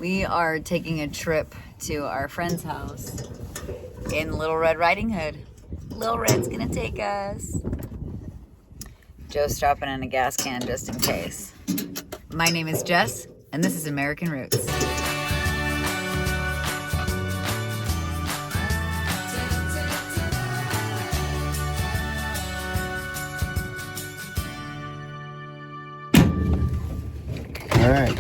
We are taking a trip to our friend's house in Little Red Riding Hood. Little Red's gonna take us. Joe's dropping in a gas can just in case. My name is Jess, and this is American Roots. All right.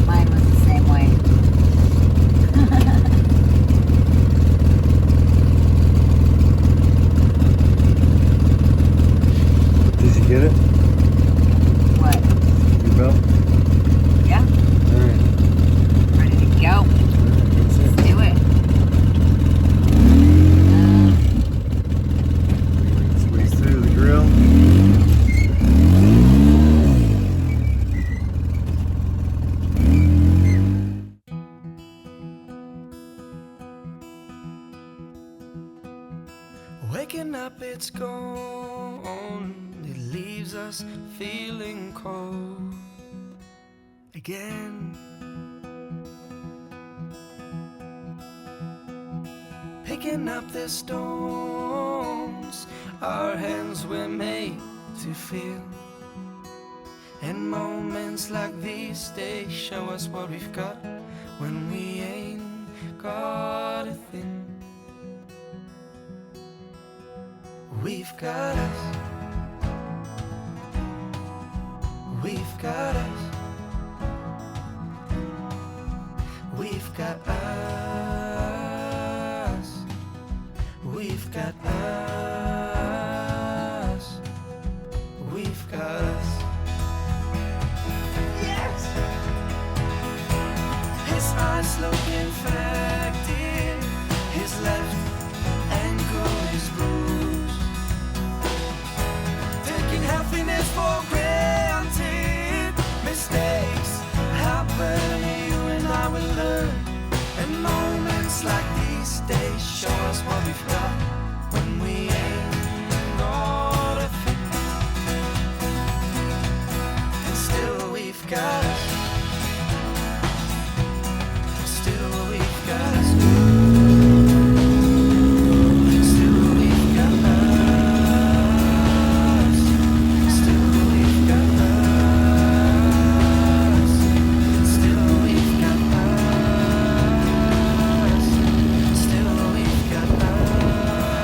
Mine was the same way. Did you get it? What? Your belt? Yeah, All right. ready to go. That's Let's it. do it. Squeeze through the grill. Waking up, it's gone. It leaves us feeling cold again. Picking up the stones our hands were made to feel. And moments like these, they show us what we've got when we ain't got a thing. We've got us. We've got us. We've got us. We've got us. We've got us. Yes! His eyes look infected. His left ankle is bruised. Taking happiness for granted. Mistakes happen, you and I will learn. And moments like these days show us what we've got when we ain't got a thing. And still we've got us. Still we've got us. Still we've got us. Still we've got us. Still we've got us. Still we've got us.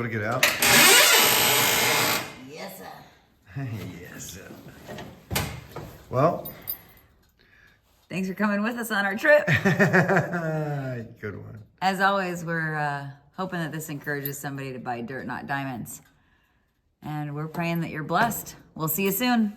want to get out? Yes, sir. Yes. Well. Thanks for coming with us on our trip. Good one. As always, we're hoping that this encourages somebody to buy dirt, not diamonds. And we're praying that you're blessed. We'll see you soon.